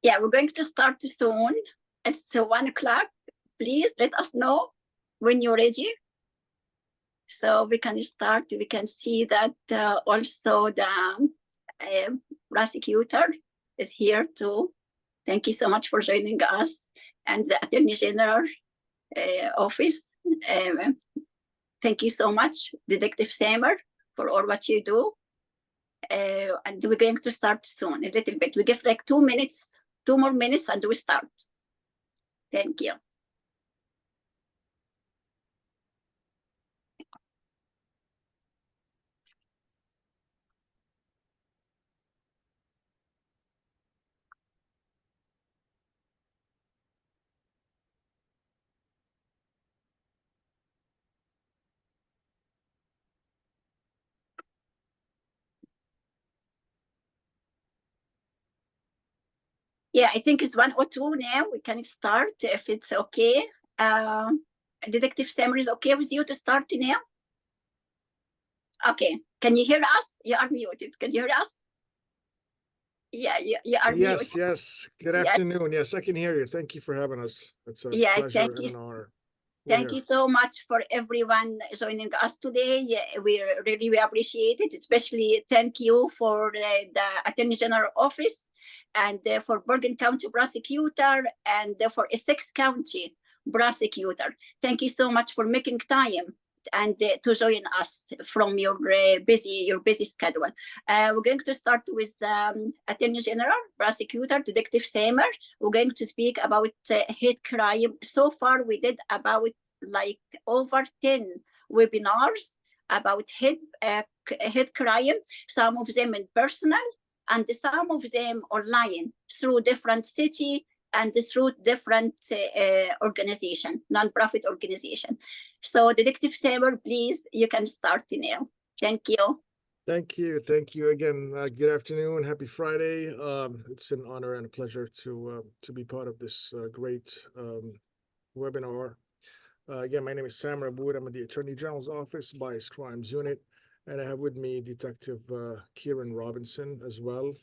Yeah, we're going to start soon. It's 1 o'clock. Please let us know when you're ready. So we can start. We can see that also the prosecutor is here too. Thank you so much for joining us. And the Attorney General office. Thank you so much, Detective Samer, for all what you do. And we're going to start soon, a little bit. We give like 2 minutes, 2 more minutes, and we start. Thank you. Yeah, I think it's 1:02 now. We can start if it's okay. Detective Samer is okay with you to start now? Okay. Can you hear us? You are muted. Can you hear us? Yeah, you are muted. Yes. Good afternoon. Yes, I can hear you. Thank you for having us. It's a pleasure and an honor. Thank you so much for everyone joining us today. Yeah, we really appreciate it. Especially thank you for the Attorney General office and for Bergen County Prosecutor and for Essex County Prosecutor. Thank you so much for making time and to join us from your busy schedule. We're going to start with the Attorney General, Prosecutor, Detective Samer. We're going to speak about hate crime. So far, we did about like over 10 webinars about hate crime, some of them in personal and some of them online through different cities and through different organization, non-profit organization. So Detective Samer, please, you can start now. Thank you. Thank you again. Good afternoon. Happy Friday. It's an honor and a pleasure to be part of this great webinar. Again, my name is Samer Aboud. I'm at the Attorney General's Office, Bias Crimes Unit, and I have with me Detective Kieran Robinson as well.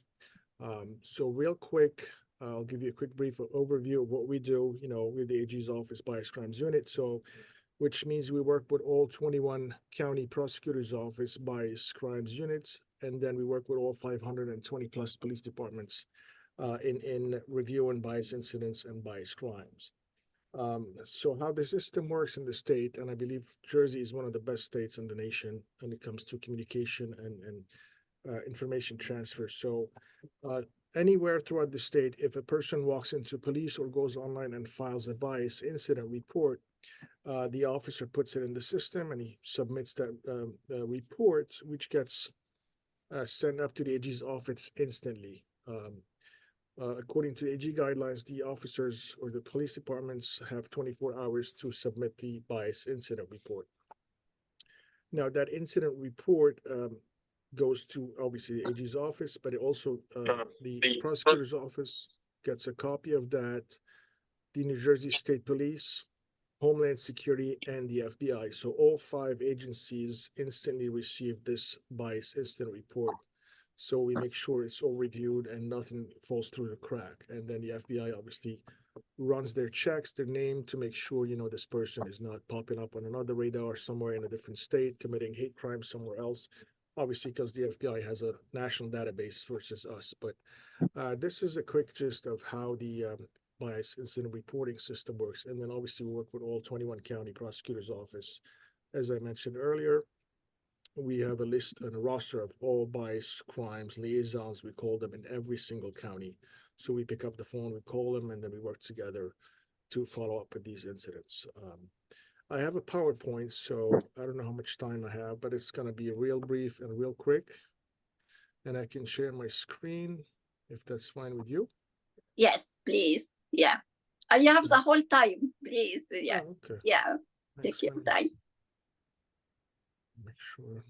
So real quick, I'll give you a quick brief overview of what we do. We're the AG's Office Bias Crimes Unit, which means we work with all 21 county prosecutors' office bias crimes units, and then we work with all 520 plus police departments in reviewing bias incidents and bias crimes. So how the system works in the state, and I believe Jersey is one of the best states in the nation when it comes to communication and information transfer. So anywhere throughout the state, if a person walks into police or goes online and files a bias incident report, the officer puts it in the system and he submits that report, which gets sent up to the AG's office instantly. According to AG guidelines, the officers or the police departments have 24 hours to submit the bias incident report. Now, that incident report goes to obviously the AG's office, but it also the prosecutor's office gets a copy of that, the New Jersey State Police, Homeland Security, and the FBI. So all 5 agencies instantly receive this bias incident report. So we make sure it's all reviewed and nothing falls through the crack. And then the FBI obviously runs their checks, their name, to make sure, this person is not popping up on another radar somewhere in a different state, committing hate crimes somewhere else. Obviously, because the FBI has a national database versus us. But this is a quick gist of how the bias incident reporting system works. And then obviously we work with all 21 county prosecutors' office. As I mentioned earlier, we have a list and a roster of all bias crimes liaisons, we call them, in every single county. So we pick up the phone, we call them, and then we work together to follow up with these incidents. I have a PowerPoint, so I don't know how much time I have, but it's going to be real brief and real quick. And I can share my screen if that's fine with you. Yes, please. Yeah. You have the whole time, please. Yeah. Oh, okay. Yeah. Take your time. Make sure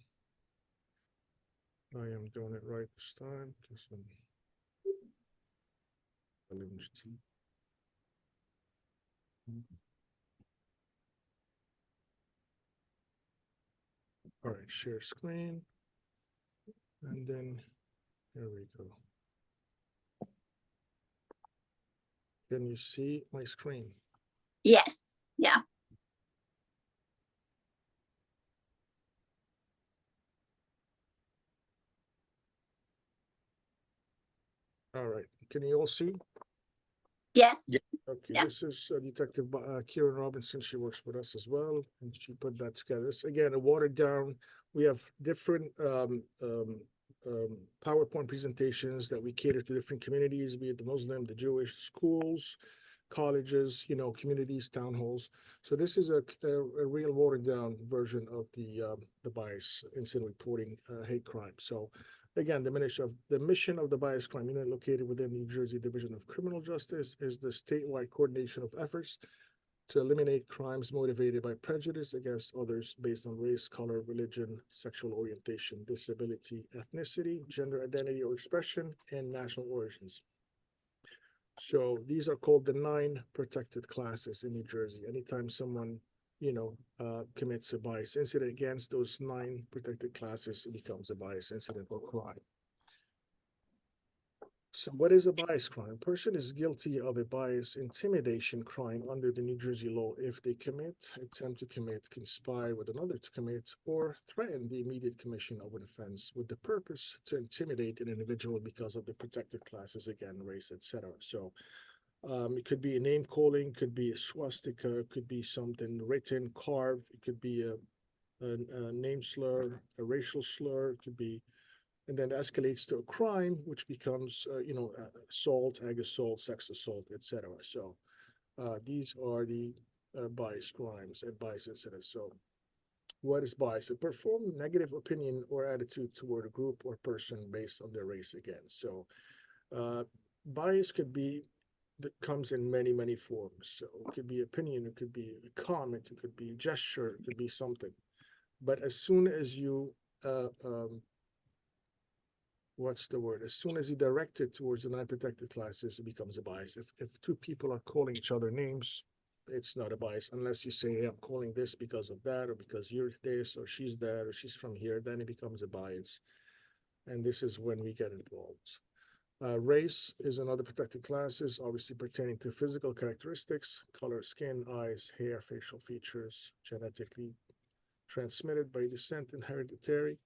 I am doing it right this time. All right, share screen. And then here we go. Can you see my screen? Yes. Yeah. All right. Can you all see? Yes. Okay, Yeah. this is Detective Kieran Robinson. She works with us as well, and she put that together. This again a watered down. We have different PowerPoint presentations that we cater to different communities, be it the Muslim, the Jewish, schools, colleges, communities, town halls. So this is a real watered down version of the bias incident reporting hate crime. So again, the mission of the bias crime unit located within the New Jersey Division of Criminal Justice is the statewide coordination of efforts to eliminate crimes motivated by prejudice against others based on race, color, religion, sexual orientation, disability, ethnicity, gender identity or expression, and national origins. So these are called the 9 protected classes in New Jersey. Anytime someone, commits a bias incident against those 9 protected classes, it becomes a bias incident or crime. So what is a bias crime? A person is guilty of a bias intimidation crime under the New Jersey law if they attempt to commit, conspire with another to commit, or threaten the immediate commission of an offense with the purpose to intimidate an individual because of the protected classes, again, race, etc. So it could be a name calling, could be a swastika, could be something written, carved, it could be a name slur, a racial slur, it could be, and then escalates to a crime, which becomes, assault, ag assault, sex assault, etc. So these are the bias crimes and bias incidents. So what is bias? A performed negative opinion or attitude toward a group or person based on their race again. So bias could be that comes in many forms. So it could be opinion, it could be a comment, it could be a gesture, it could be something. But as soon as you what's the word? As soon as you direct it towards the 9 protected classes, it becomes a bias. If 2 people are calling each other names, it's not a bias unless you say, hey, I'm calling this because of that, or because you're this, or she's that, or she's from here, then it becomes a bias. And this is when we get involved. Race is another protected classes, obviously pertaining to physical characteristics, color, skin, eyes, hair, facial features, genetically transmitted by descent and hereditary,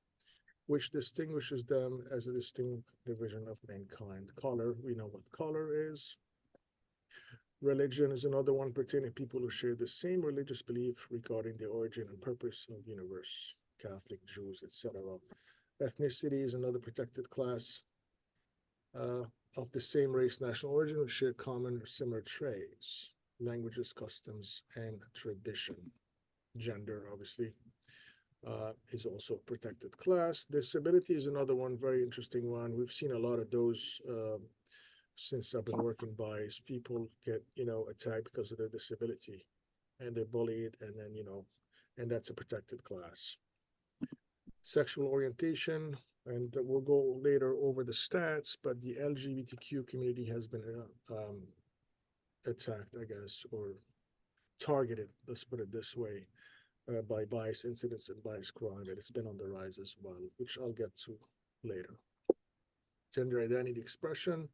which distinguishes them as a distinct division of mankind. Color, we know what color is. Religion is another one pertaining to people who share the same religious belief regarding the origin and purpose of the universe, Catholic, Jews, etc. Ethnicity is another protected class of the same race, national origin, which share common or similar traits, languages, customs, and tradition. Gender, obviously, is also a protected class. Disability is another one, very interesting one. We've seen a lot of those since I've been working bias. People get, attacked because of their disability, and they're bullied, and then, and that's a protected class. Sexual orientation, and we'll go later over the stats, but the LGBTQ community has been attacked, I guess, or targeted, let's put it this way, by bias incidents and bias crime, and it's been on the rise as well, which I'll get to later. Gender identity expression,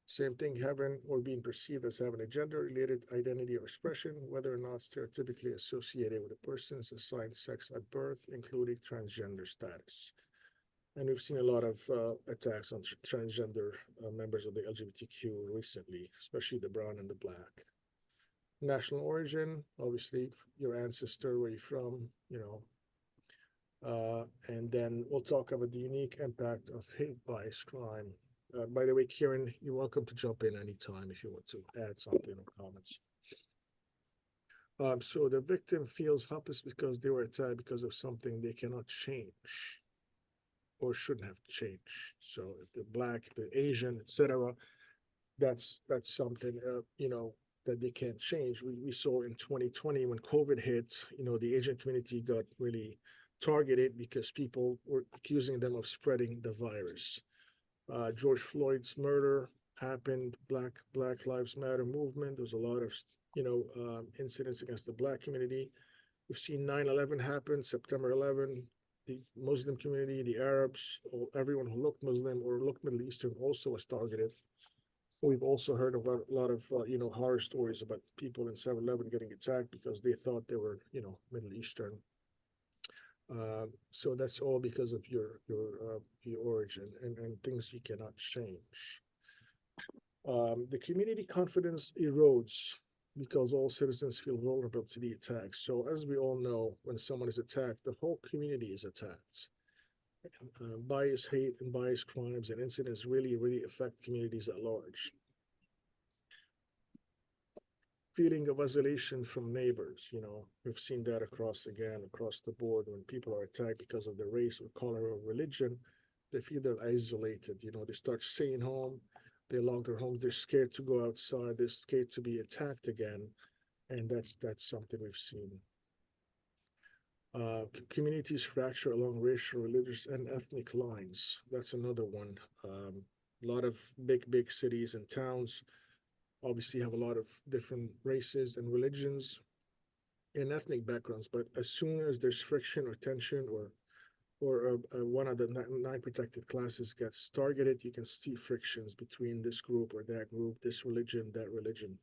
same thing, having or being perceived as having a gender-related identity or expression, whether or not stereotypically associated with a person's assigned sex at birth, including transgender status. And we've seen a lot of attacks on transgender members of the LGBTQ recently, especially the brown and the black. National origin, obviously, your ancestor, where you're from, and then we'll talk about the unique impact of hate bias crime. By the way, Kieran, you're welcome to jump in anytime if you want to add something or comments. So the victim feels helpless because they were attacked because of something they cannot change or shouldn't have changed. So if they're black, if they're Asian, etc., that's something that they can't change. We saw in 2020 when COVID hit, the Asian community got really targeted because people were accusing them of spreading the virus. George Floyd's murder happened. Black Lives Matter movement. There was a lot of incidents against the black community. We've seen 9/11 happen, September 11. The Muslim community, the Arabs, or everyone who looked Muslim or looked Middle Eastern also was targeted. We've also heard about a lot of, horror stories about people in 7-Eleven getting attacked because they thought they were, Middle Eastern. So that's all because of your origin and things you cannot change. The community confidence erodes because all citizens feel vulnerable to the attacks. So as we all know, when someone is attacked, the whole community is attacked. Bias, hate, and bias crimes and incidents really, really affect communities at large. Feeling of isolation from neighbors, we've seen that across the board when people are attacked because of their race or color or religion. They feel they're isolated. They start staying home. They lock their homes. They're scared to go outside. They're scared to be attacked again, and that's something we've seen. Communities fracture along racial, religious, and ethnic lines. That's another one. A lot of big cities and towns obviously have a lot of different races and religions and ethnic backgrounds, but as soon as there's friction or tension or one of the nine protected classes gets targeted, you can see frictions between this group or that group, this religion, that religion.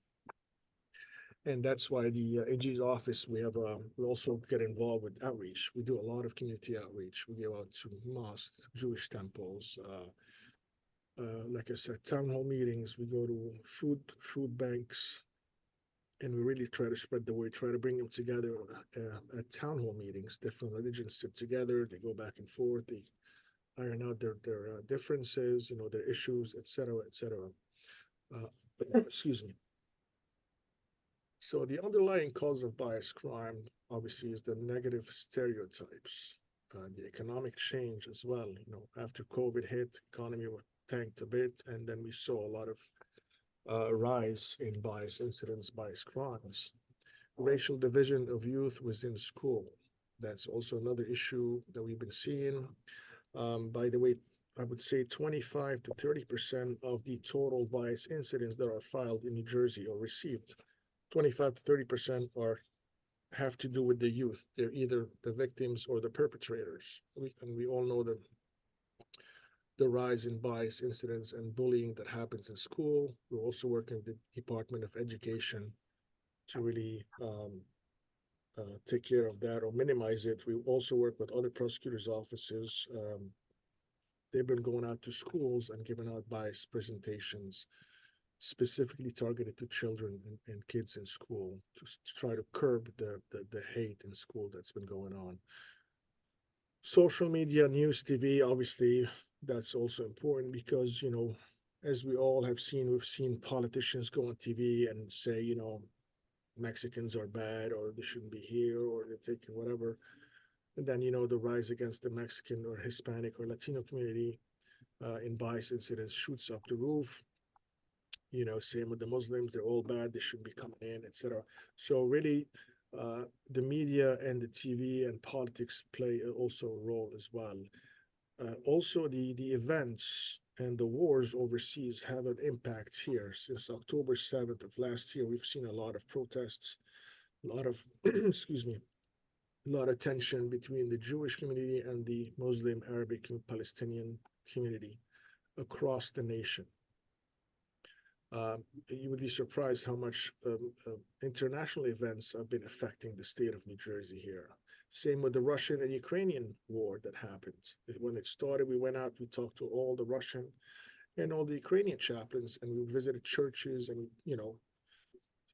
And that's why the AG's office, we also get involved with outreach. We do a lot of community outreach. We go out to mosques, Jewish temples, like I said, town hall meetings. We go to food banks, and we really try to spread the word, try to bring them together at town hall meetings. Different religions sit together, they go back and forth, they iron out their differences, their issues, etc., etc. Excuse me. So the underlying cause of bias crime, obviously, is the negative stereotypes, the economic change as well. After COVID hit, economy tanked a bit, and then we saw a lot of rise in bias incidents, bias crimes. Racial division of youth within school. That's also another issue that we've been seeing. By the way, I would say 25 to 30% of the total bias incidents that are filed in New Jersey or received, 25 to 30% have to do with the youth. They're either the victims or the perpetrators. And we all know the rise in bias incidents and bullying that happens in school. We're also working with the Department of Education to really take care of that or minimize it. We also work with other prosecutors' offices. They've been going out to schools and giving out bias presentations specifically targeted to children and kids in school to try to curb the hate in school that's been going on. Social media, news, TV, obviously, that's also important because, as we all have seen, we've seen politicians go on TV and say, Mexicans are bad or they shouldn't be here or they're taking whatever. And then, the rise against the Mexican or Hispanic or Latino community in bias incidents shoots up the roof. Same with the Muslims, they're all bad, they shouldn't be coming in, etc. So really, the media and the TV and politics play also a role as well. Also, the events and the wars overseas have an impact here. Since October 7th of last year, we've seen a lot of protests, a lot of, excuse me, a lot of tension between the Jewish community and the Muslim, Arabic, and Palestinian community across the nation. You would be surprised how much international events have been affecting the state of New Jersey here. Same with the Russian and Ukrainian war that happened. When it started, we went out, we talked to all the Russian and all the Ukrainian chaplains, and we visited churches and,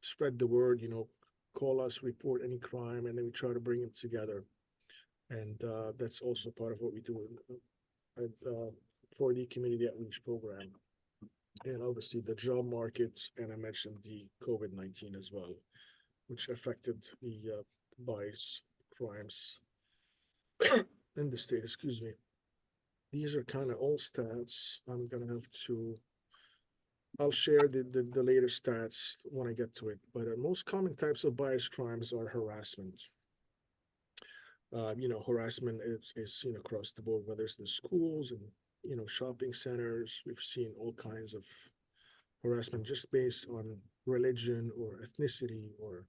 spread the word, call us, report any crime, and then we try to bring them together. And that's also part of what we do for the community outreach program. And obviously the job markets, and I mentioned the COVID-19 as well, which affected the bias crimes in the state, excuse me. These are kind of all stats. I'll share the later stats when I get to it, but most common types of bias crimes are harassment. Harassment is seen across the board, whether it's in schools and, shopping centers. We've seen all kinds of harassment just based on religion or ethnicity or,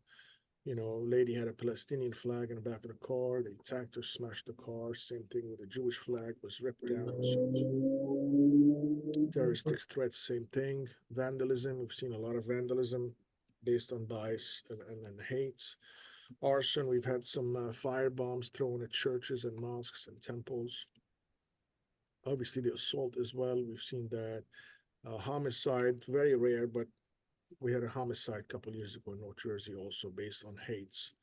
a lady had a Palestinian flag in the back of the car. They attacked her, smashed the car. Same thing with the Jewish flag was ripped down. So Terroristic threats, same thing. Vandalism, we've seen a lot of vandalism based on bias and hate. Arson, we've had some fire bombs thrown at churches and mosques and temples. Obviously, the assault as well, we've seen that. Homicide, very rare, but we had a homicide a couple years ago in North Jersey also based on hates.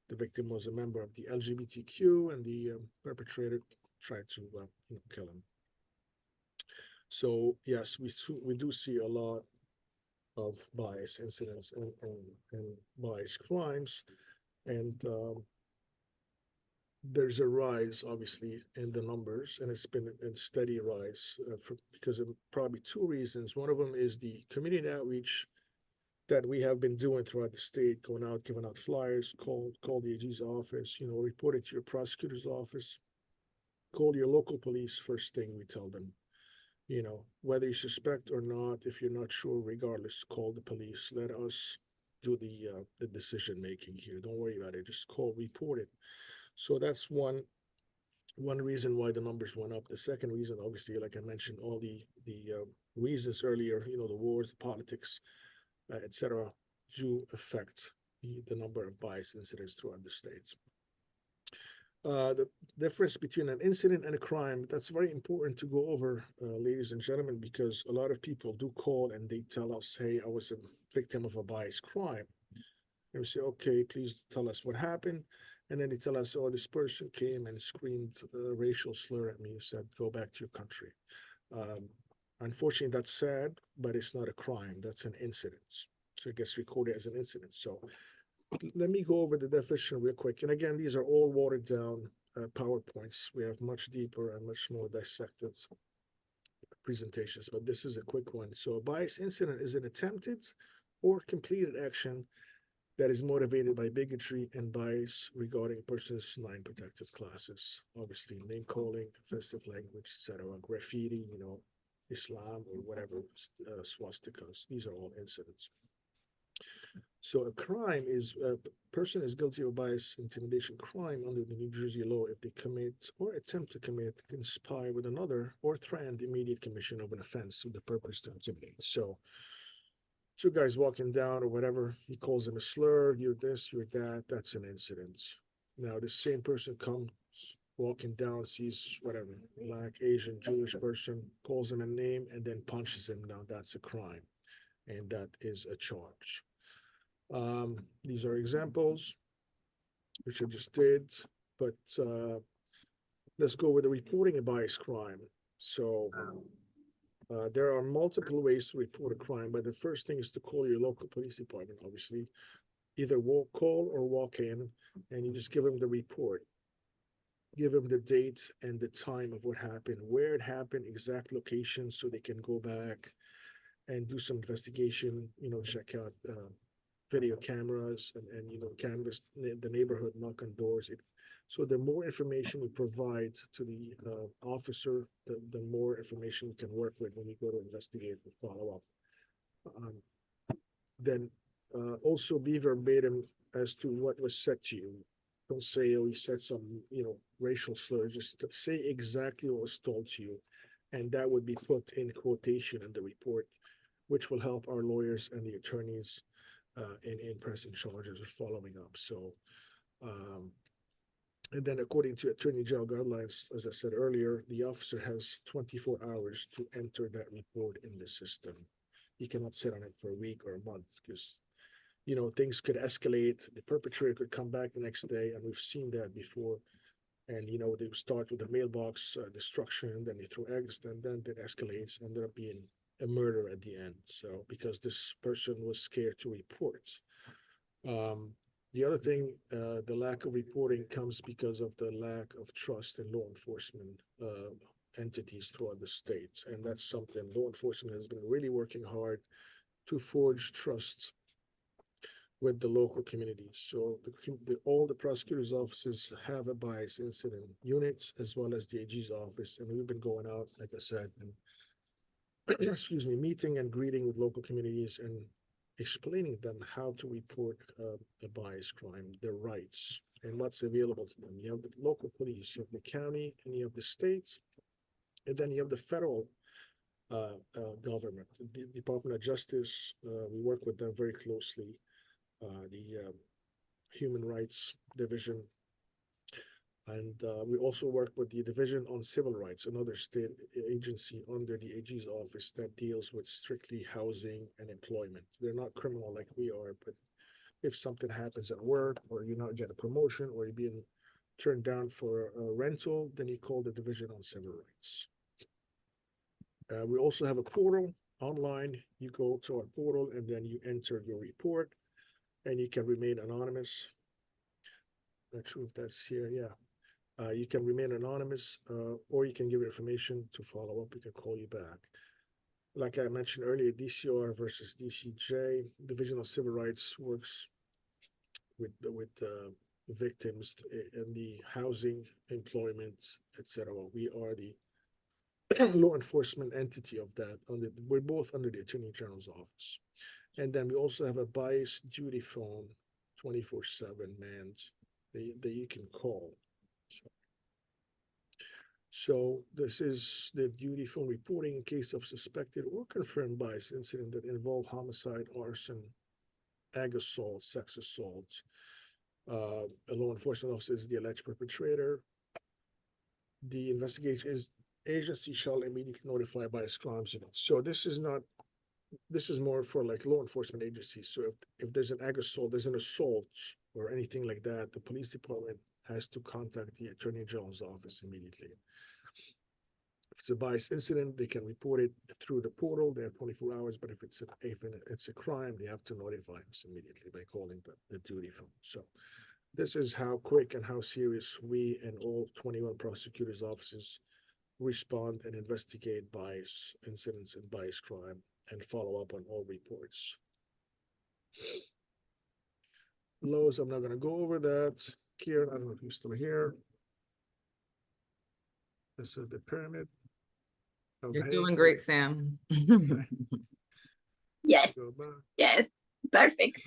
The victim was a member of the LGBTQ, and the perpetrator tried to kill him. So yes, we do see a lot of bias incidents and bias crimes, and there's a rise obviously in the numbers, and it's been a steady rise because of probably two reasons. One of them is the community outreach that we have been doing throughout the state, going out, giving out flyers, call the AG's office, report it to your prosecutor's office, call your local police. First thing we tell them, whether you suspect or not, if you're not sure, regardless, call the police. Let us do the decision making here. Don't worry about it. Just call, report it. So that's one reason why the numbers went up. The second reason, obviously, like I mentioned, all the reasons earlier, the wars, the politics, etc., do affect the number of bias incidents throughout the states. The difference between an incident and a crime, that's very important to go over, ladies and gentlemen, because a lot of people do call and they tell us, hey, I was a victim of a bias crime. And we say, okay, please tell us what happened. And then they tell us, oh, this person came and screamed a racial slur at me, said, go back to your country. Unfortunately, that's sad, but it's not a crime. That's an incident. So it gets recorded as an incident. So let me go over the definition real quick. And again, these are all watered down PowerPoints. We have much deeper and much more dissected presentations, but this is a quick one. So a bias incident is an attempted or completed action that is motivated by bigotry and bias regarding a person's non-protected classes. Obviously, name calling, offensive language, etc., graffiti, Islam or whatever, swastikas. These are all incidents. So a crime is a person is guilty of bias, intimidation, crime under the New Jersey law if they commit or attempt to commit, conspire with another, or threaten the immediate commission of an offense with the purpose to intimidate. So two guys walking down or whatever, he calls him a slur, you're this, you're that, that's an incident. Now, the same person comes walking down, sees whatever, black, Asian, Jewish person, calls him a name, and then punches him. Now, that's a crime, and that is a charge. These are examples, which I just did, but let's go with the reporting a bias crime. So there are multiple ways to report a crime, but the first thing is to call your local police department, obviously. Either call or walk in, and you just give them the report. Give them the date and the time of what happened, where it happened, exact location, so they can go back and do some investigation, check out video cameras and canvass the neighborhood, knock on doors. So the more information we provide to the officer, the more information we can work with when we go to investigate and follow up. Then also be verbatim as to what was said to you. Don't say, oh, he said some, racial slur. Just say exactly what was told to you. And that would be put in quotation in the report, which will help our lawyers and the attorneys in pressing charges or following up. So, and then according to Attorney General guidelines, as I said earlier, the officer has 24 hours to enter that report in the system. He cannot sit on it for a week or a month because, things could escalate. The perpetrator could come back the next day, and we've seen that before. And, they start with the mailbox destruction, then they throw eggs, then it escalates, ended up being a murder at the end. So because this person was scared to report. The other thing, the lack of reporting comes because of the lack of trust in law enforcement entities throughout the states. And that's something law enforcement has been really working hard to forge trust with the local communities. So all the prosecutor's offices have a bias incident unit as well as the AG's office. And we've been going out, like I said, and excuse me, meeting and greeting with local communities and explaining them how to report a bias crime, their rights, and what's available to them. You have the local police, you have the county, and you have the states, and then you have the federal government. The Department of Justice, we work with them very closely. The Human Rights Division, and we also work with the Division on Civil Rights, another state agency under the AG's office that deals with strictly housing and employment. They're not criminal like we are, but if something happens at work, or you not get a promotion, or you're being turned down for a rental, then you call the Division on Civil Rights. We also have a portal online. You go to our portal and then you enter your report, and you can remain anonymous. Not sure if that's here. Yeah. You can remain anonymous, or you can give information to follow up. We can call you back. Like I mentioned earlier, DCR versus DCJ, Division of Civil Rights, works with victims in the housing, employment, etc. We are the law enforcement entity of that. We're both under the Attorney General's office. And then we also have a bias duty phone, 24/7 manned, that you can call. So this is the duty phone reporting in case of suspected or confirmed bias incident that involve homicide, arson, ag assault, sex assault. A law enforcement officer is the alleged perpetrator. The investigation agency shall immediately notify bias crimes unit. So this is more for like law enforcement agencies. So if there's an ag assault, there's an assault or anything like that, the police department has to contact the Attorney General's office immediately. If it's a bias incident, they can report it through the portal. They have 24 hours, but if it's a crime, they have to notify us immediately by calling the duty phone. So this is how quick and how serious we and all 21 prosecutors' offices respond and investigate bias incidents and bias crime and follow up on all reports. Lowe's, I'm not going to go over that. Kieran, I don't know if you're still here. This is the pyramid. You're doing great, Sam. Yes, yes, perfect.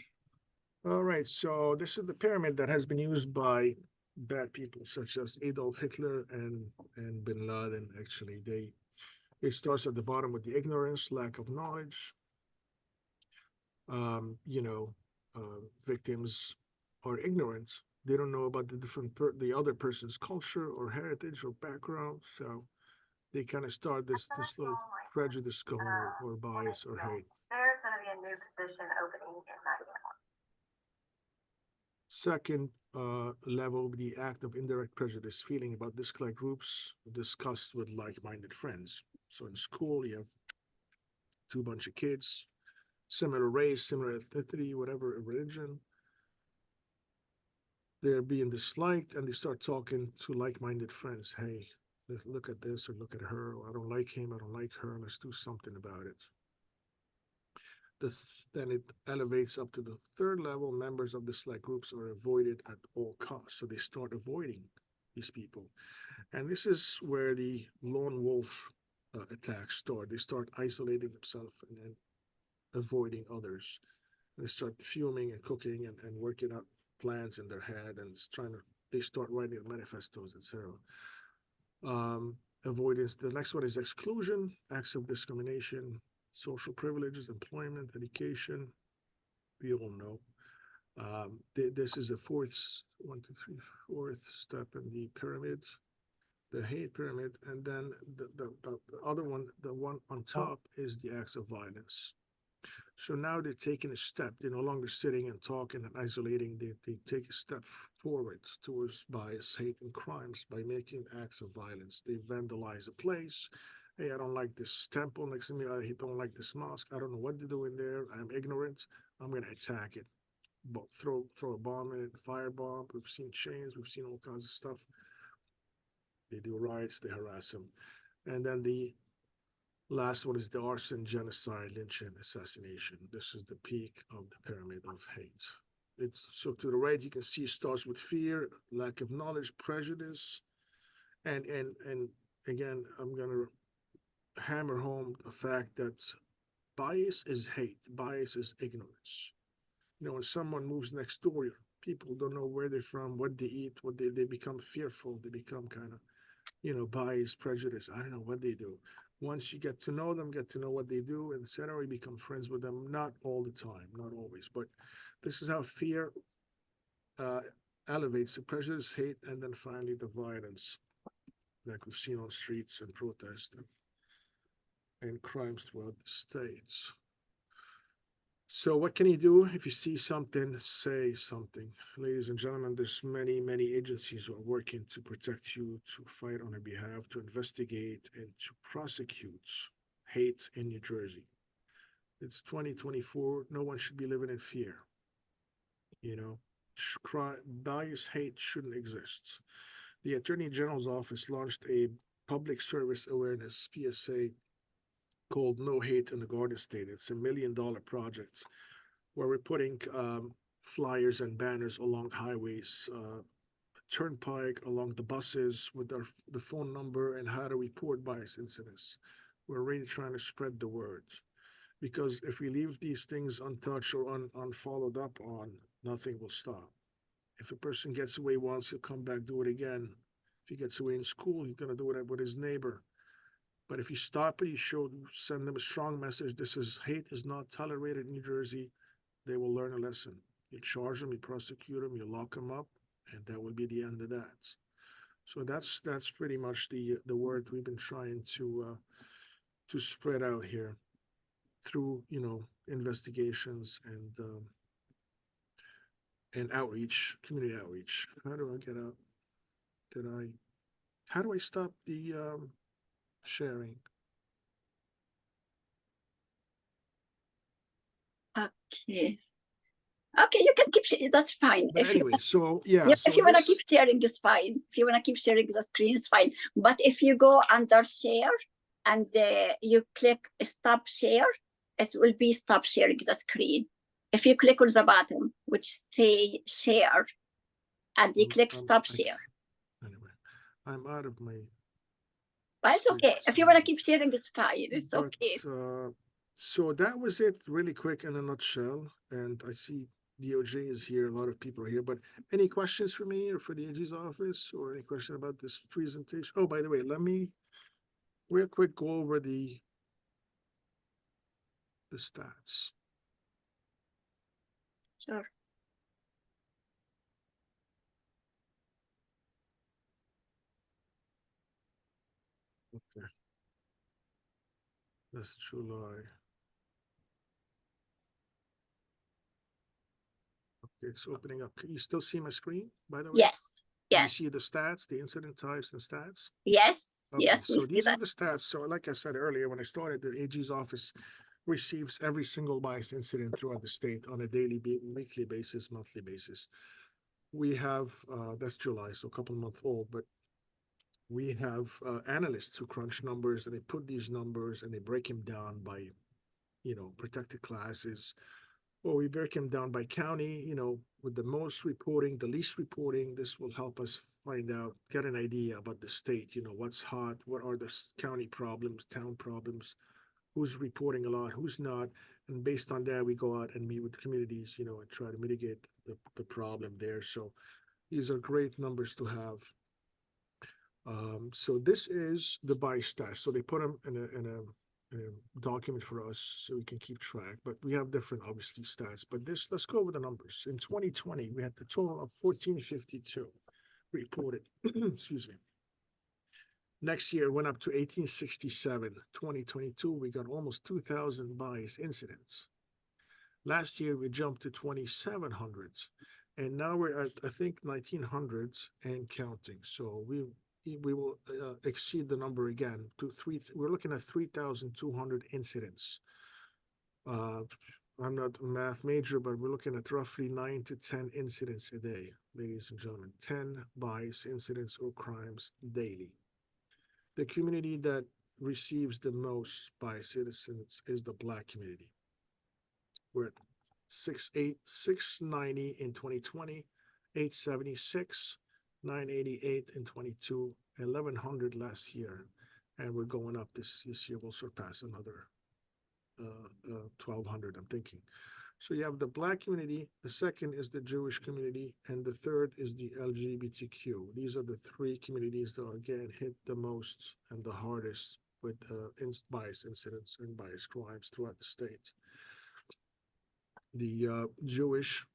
All right, so this is the pyramid that has been used by bad people such as Adolf Hitler and Bin Laden. Actually, it starts at the bottom with the ignorance, lack of knowledge. Victims are ignorant. They don't know about the other person's culture or heritage or background. So they kind of start this little prejudice going or bias or hate. There's going to be a new position opening in that unit. Second level, the act of indirect prejudice, feeling about disliked groups discussed with like-minded friends. So in school, you have two bunch of kids, similar race, similar ethnicity, whatever religion. They're being disliked, and they start talking to like-minded friends. Hey, let's look at this or look at her. Or, I don't like him. I don't like her. Let's do something about it. Then it elevates up to the third level. Members of disliked groups are avoided at all costs. So they start avoiding these people. And this is where the lone wolf attacks start. They start isolating themselves and then avoiding others. They start fuming and cooking and working out plans in their head, and they start writing manifestos, etc. Avoidance. The next one is exclusion, acts of discrimination, social privileges, employment, education. We all know. This is a fourth step in the pyramid, the hate pyramid, and then the other one, the one on top, is the acts of violence. So now they're taking a step. They're no longer sitting and talking and isolating. They take a step forward towards bias, hate, and crimes by making acts of violence. They vandalize a place. Hey, I don't like this temple next to me. I don't like this mosque. I don't know what to do in there. I'm ignorant. I'm going to attack it. But throw a bomb in it, firebomb. We've seen chains. We've seen all kinds of stuff. They do riots. They harass them. And then the last one is the arson, genocide, lynching, assassination. This is the peak of the pyramid of hate. So to the right, you can see it starts with fear, lack of knowledge, prejudice, and again, I'm gonna hammer home the fact that bias is hate, bias is ignorance. When someone moves next door, people don't know where they're from, what they eat, they become fearful, they become kind of, bias, prejudice. I don't know what they do. Once you get to know them, get to know what they do, etc., you become friends with them. Not all the time, not always, but this is how fear elevates the prejudice, hate, and then finally the violence, like we've seen on streets and protests and crimes throughout the states. So what can you do if you see something? Say something. Ladies and gentlemen, there's many agencies who are working to protect you, to fight on your behalf, to investigate and to prosecute hate in New Jersey. It's 2024. No one should be living in fear. You know, bias, hate shouldn't exist. The Attorney General's office launched a public service awareness PSA called No Hate in the Garden State. It's $1 million project where we're putting flyers and banners along highways, turnpike, along the buses with the phone number and how to report bias incidents. We're really trying to spread the word, because if we leave these things untouched or unfollowed up on, nothing will stop. If a person gets away once, he'll come back, do it again. If he gets away in school, he's going to do it with his neighbor. But if you stop it, you send them a strong message. Hate is not tolerated in New Jersey. They will learn a lesson. You charge them, you prosecute them, you lock them up, and that will be the end of that. So that's pretty much the word we've been trying to spread out here through investigations and outreach, community outreach. How do I get out? How do I stop the sharing? Okay. Okay, you can keep sharing. That's fine. But anyway, so yeah. If you want to keep sharing, it's fine. If you want to keep sharing the screen, it's fine. But if you go under share and you click stop share, it will be stop sharing the screen. If you click on the bottom, which say share, and you click stop share. Anyway, I'm out of my. But it's okay. If you want to keep sharing, it's fine. It's okay. So that was it, really quick in a nutshell. And I see DOJ is here. A lot of people are here. But any questions for me or for the AG's office, or any question about this presentation? Oh, by the way, let me real quick go over the stats. Sure. Okay. That's July. Okay, it's opening up. Can you still see my screen, by the way? Yes. Yes. You see the stats, the incident types and stats? Yes. Okay, yes. So these are the stats. So like I said earlier, when I started, the AG's office receives every single bias incident throughout the state on a daily, weekly basis, monthly basis. We have, that's July, so a couple months old, but we have analysts who crunch numbers, and they put these numbers and they break them down by, protected classes, or we break them down by county, with the most reporting, the least reporting. This will help us find out, get an idea about the state, what's hot, what are the county problems, town problems, who's reporting a lot, who's not. And based on that, we go out and meet with the communities, and try to mitigate the problem there. So these are great numbers to have. So this is the bias test. So they put them in a document for us so we can keep track, but we have different, obviously, stats. But let's go over the numbers. In 2020, we had a total of 1452 reported. Excuse me. Next year, it went up to 1867. 2022, we got almost 2,000 bias incidents. Last year, we jumped to 2,700, and now we're at, I think, 1,900s and counting. So we will exceed the number again to we're looking at 3,200 incidents. I'm not a math major, but we're looking at roughly 9 to 10 incidents a day, ladies and gentlemen. 10 bias incidents or crimes daily. The community that receives the most bias citizens is the Black community. We're at 690 in 2020, 876, 988 in 22, 1,100 last year, and we're going up this year. We'll surpass another 1,200, I'm thinking. So you have the Black community, the second is the Jewish community, and the third is the LGBTQ. These are the three communities that are getting hit the most and the hardest with bias incidents and bias crimes throughout the state. The Jewish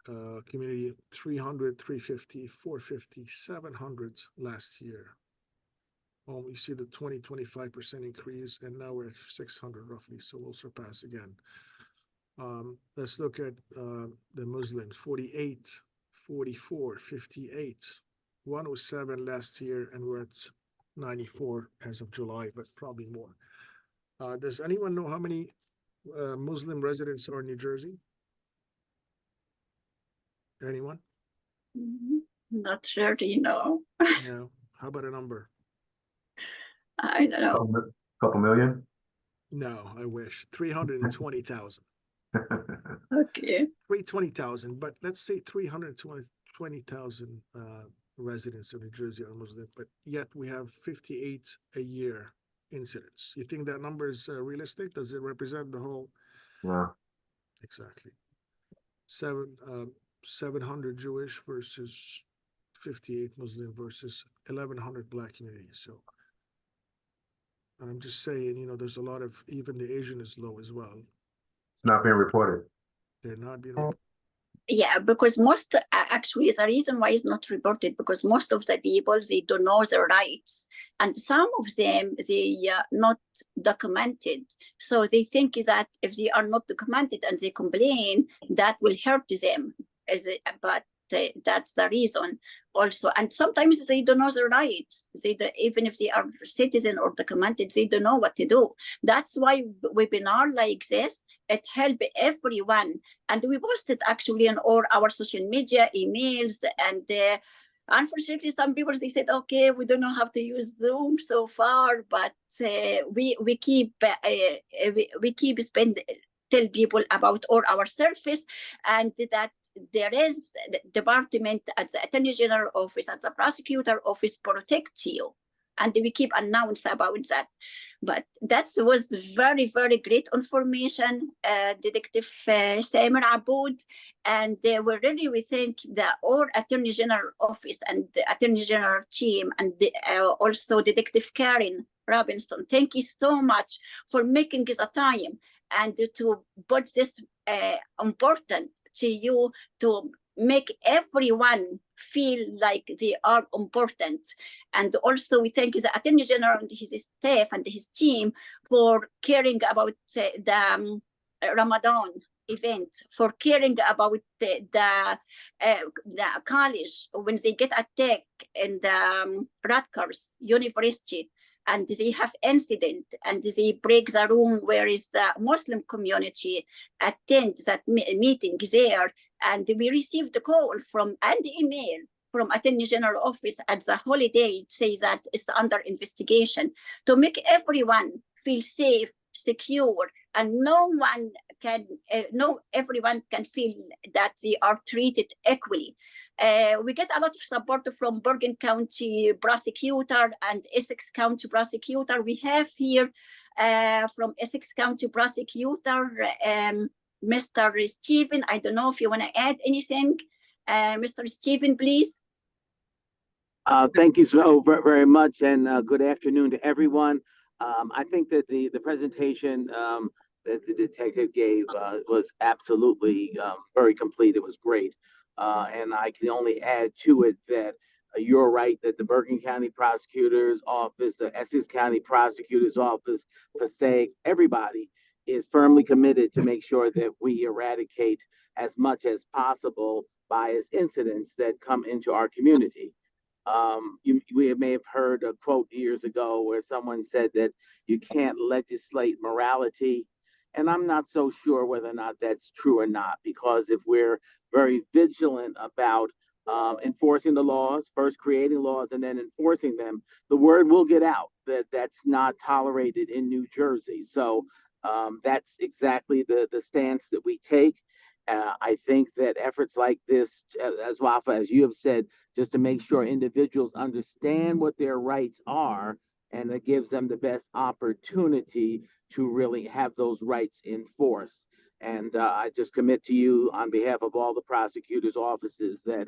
community, 300, 350, 450, 700 last year. You see the 25% increase, and now we're at 600 roughly, so we'll surpass again. Let's look at the Muslims, 48, 44, 58, 107 last year, and we're at 94 as of July, but probably more. Does anyone know how many Muslim residents are in New Jersey? Anyone? Not sure, no. No. How about a number? I don't know. Couple million? No, I wish. 320,000. Okay. 320,000, but let's say 320,000 residents of New Jersey are Muslim, but yet we have 58 a year incidents. You think that number is realistic? Does it represent the whole? No. Exactly. 700 Jewish versus 58 Muslim versus 1,100 Black communities. So I'm just saying, there's a lot of, even the Asian is low as well. It's not being reported. They're not being reported. Yeah, because most, actually, the reason why it's not reported, because most of the people, they don't know their rights. And some of them, they are not documented. So they think that if they are not documented and they complain, that will hurt them. But that's the reason also. And sometimes they don't know their rights. Even if they are citizen or documented, they don't know what to do. That's why webinar like this, it helps everyone. And we posted actually on all our social media, emails, and unfortunately, some people, they said, okay, we don't know how to use Zoom so far, but we keep tell people about all our service, and that there is the department at the Attorney General Office, at the Prosecutor Office protect you. And we keep announce about that. But that was very, very great information, Detective Samer Aboud. And we thank the all Attorney General Office and the Attorney General team, and also Detective Karen Robinson. Thank you so much for making the time and to put this important to you, to make everyone feel like they are important. And also we thank the Attorney General and his staff and his team for caring about the Ramadan event, for caring about the college when they get attacked in the Rutgers University, and they have incident, and they break the room where is the Muslim community attend that meeting there. And we received a call and email from Attorney General Office at the holiday, say that it's under investigation, to make everyone feel safe, secure, and everyone can feel that they are treated equally. We get a lot of support from Bergen County Prosecutor and Essex County Prosecutor. We have here from Essex County Prosecutor, Mr. Stephen. I don't know if you want to add anything. Mr. Stephen, please. Thank you so very much, and good afternoon to everyone. I think that the presentation that the detective gave was absolutely very complete. It was great. And I can only add to it that you're right, that the Bergen County Prosecutor's Office, the Essex County Prosecutor's Office, Passaic, everybody is firmly committed to make sure that we eradicate as much as possible bias incidents that come into our community. We may have heard a quote years ago where someone said that you can't legislate morality. And I'm not so sure whether or not that's true or not, because if we're very vigilant about enforcing the laws, first creating laws and then enforcing them, the word will get out that that's not tolerated in New Jersey. So that's exactly the stance that we take. I think that efforts like this, as Wafa, as you have said, just to make sure individuals understand what their rights are, and it gives them the best opportunity to really have those rights enforced. And I just commit to you on behalf of all the prosecutors' offices that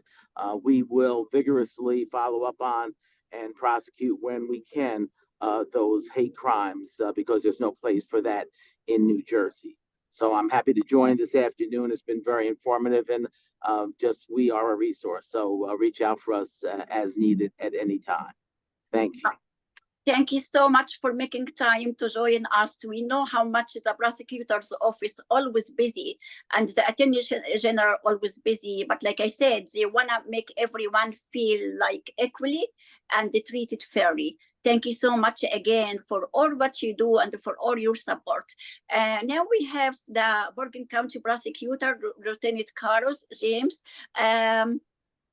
we will vigorously follow up on and prosecute when we can those hate crimes because there's no place for that in New Jersey. So I'm happy to join this afternoon. It's been very informative, and just we are a resource. So reach out for us as needed at any time. Thank you. Thank you so much for making time to join us. We know how much the prosecutor's office always busy and the attorney general always busy. But like I said, they want to make everyone feel like equally and treated fairly. Thank you so much again for all what you do and for all your support. Now we have the Bergen County Prosecutor, Lieutenant Carlos James.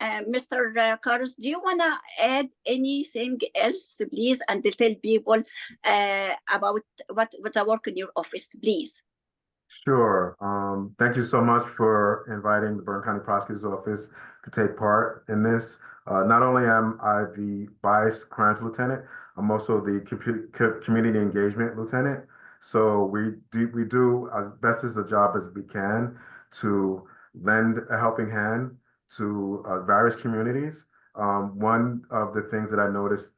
Mr. Carlos, do you want to add anything else, please, and to tell people about what the work in your office, please? Sure. Thank you so much for inviting the Bergen County Prosecutor's Office to take part in this. Not only am I the Bias Crimes Lieutenant, I'm also the Community Engagement Lieutenant. So we do as best as a job as we can to lend a helping hand to various communities. One of the things that I noticed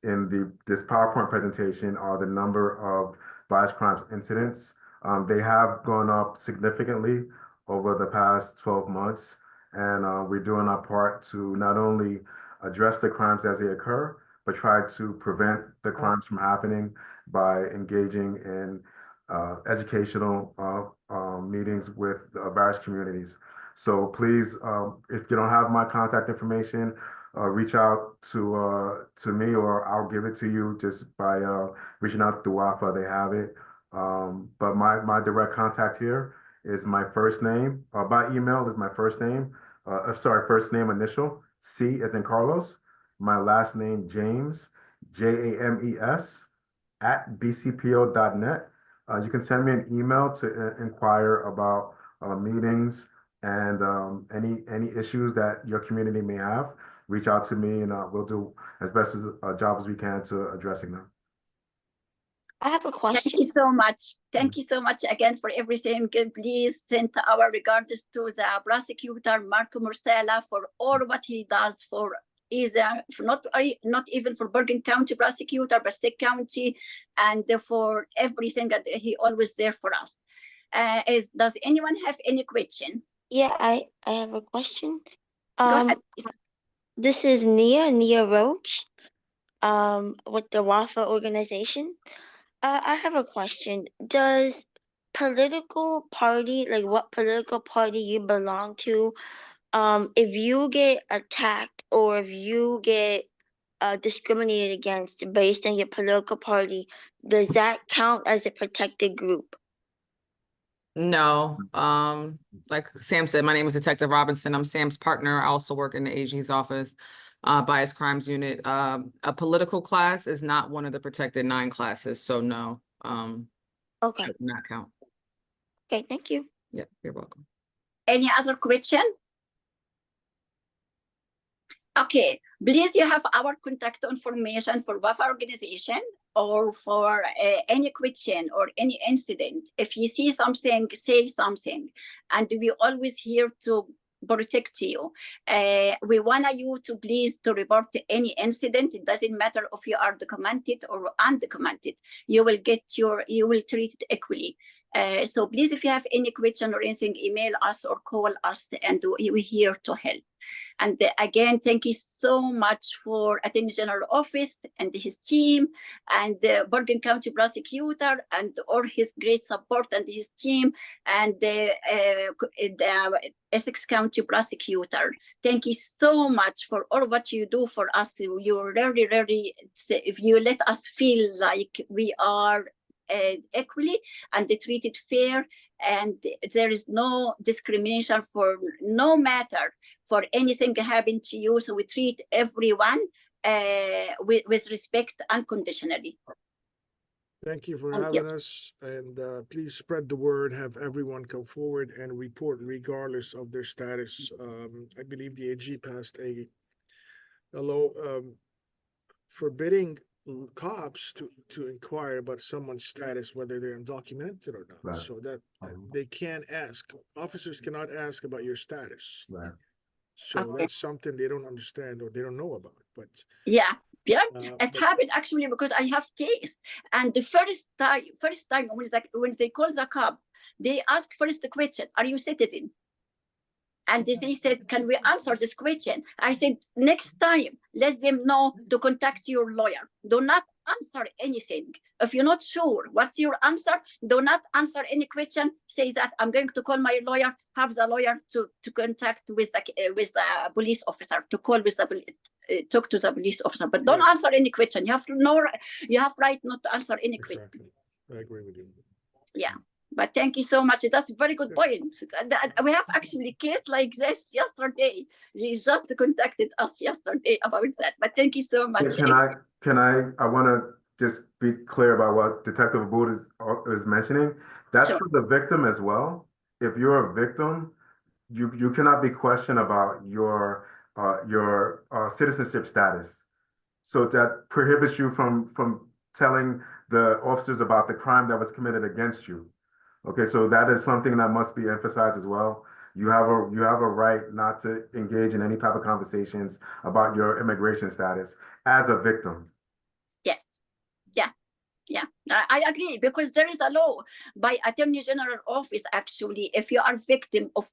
in this PowerPoint presentation are the number of bias crimes incidents. They have gone up significantly over the past 12 months, and we're doing our part to not only address the crimes as they occur, but try to prevent the crimes from happening by engaging in educational meetings with various communities. So please, if you don't have my contact information, reach out to me, or I'll give it to you just by reaching out through WAFA. They have it. But my direct contact here is my first name. By email is my first name. First name initial, C as in Carlos. My last name, James, James, @bcpo.net. You can send me an email to inquire about meetings and any issues that your community may have. Reach out to me, and we'll do as best as a job as we can to addressing them. I have a question. Thank you so much. Thank you so much again for everything. Please send our regards to the prosecutor, Marco Mursella, for all what he does for not even for Bergen County Prosecutor, but Essex County, and for everything that he always there for us. Does anyone have any question? Yeah, I have a question. Go ahead, please. This is Nia Roach, with the WAFA organization. I have a question. Does political party, like what political party you belong to, if you get attacked or if you get discriminated against based on your political party, does that count as a protected group? No, like Sam said, my name is Detective Robinson. I'm Sam's partner. I also work in the AG's office, Bias Crimes Unit. A political class is not one of the protected 9 classes, so no. Okay. Should not count. Okay, thank you. Yeah, you're welcome. Any other question? Okay, please, you have our contact information for WAFA organization or for any question or any incident. If you see something, say something, and we always here to protect you. We want you to please to report any incident. It doesn't matter if you are documented or undocumented. You will treat it equally. So please, if you have any question or anything, email us or call us, and we're here to help. And again, thank you so much for Attorney General Office and his team, and the Bergen County Prosecutor and all his great support and his team, and the Essex County Prosecutor. Thank you so much for all what you do for us. You really, really, if you let us feel like we are equally and treated fair, and there is no discrimination for no matter for anything happened to you. So we treat everyone with respect unconditionally. Thank you for having us, and please spread the word. Have everyone come forward and report regardless of their status. I believe the AG passed a law forbidding cops to inquire about someone's status, whether they're undocumented or not. Right. So that they can't ask. Officers cannot ask about your status. Right. So Okay. that's something they don't understand or they don't know about. But Yeah, Yeah, But- it happened actually because I have case. And the first time when they call the cop, they ask first the question, are you citizen? And they said, can we answer this question? I said, next time, let them know to contact your lawyer. Do not answer anything. If you're not sure what's your answer, do not answer any question. Say that I'm going to call my lawyer, have the lawyer to contact with the police officer, to call with the talk to the police officer. But don't answer any question. You have to know, you have right not to answer any question. Exactly. I agree with you. Yeah. But thank you so much. That's a very good point. We have actually a case like this yesterday. She just contacted us yesterday about that. But thank you so much. I want to just be clear about what Detective Aboud is mentioning. That's Sure. for the victim as well. If you're a victim, you cannot be questioned about your citizenship status. So that prohibits you from telling the officers about the crime that was committed against you. Okay, so that is something that must be emphasized as well. You have a right not to engage in any type of conversations about your immigration status as a victim. Yes. Yeah, I agree, because there is a law by Attorney General Office. Actually, if you are victim of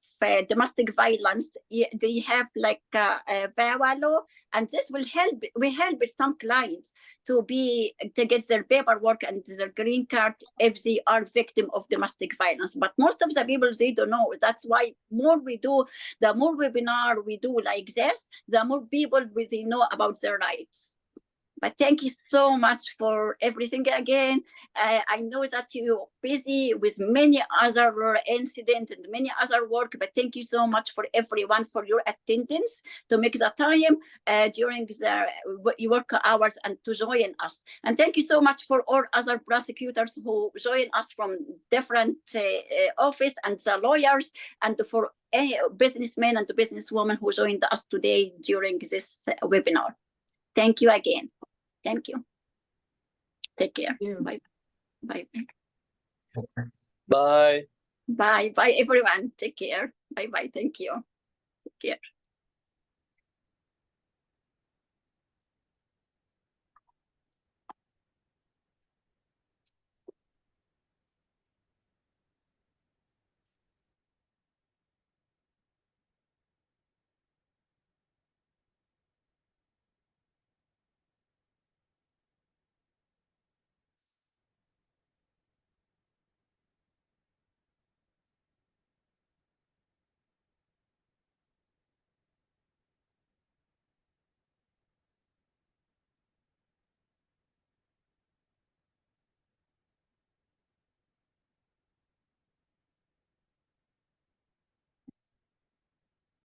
domestic violence, they have like a VAWA law, and this will help. We help some clients to get their paperwork and their green card if they are victim of domestic violence. But most of the people, they don't know. That's why more we do, the more webinar we do like this, the more people will know about their rights. But thank you so much for everything again. I know that you're busy with many other incidents and many other work, but thank you so much for everyone for your attendance, to make the time during the work hours and to join us. And thank you so much for all other prosecutors who join us from different office, and the lawyers, and for any businessmen and businesswomen who joined us today during this webinar. Thank you again. Thank you. Take care. Thank you. Bye. Bye. Bye. Bye. Bye, everyone. Take care. Bye. Bye. Thank you. Take care.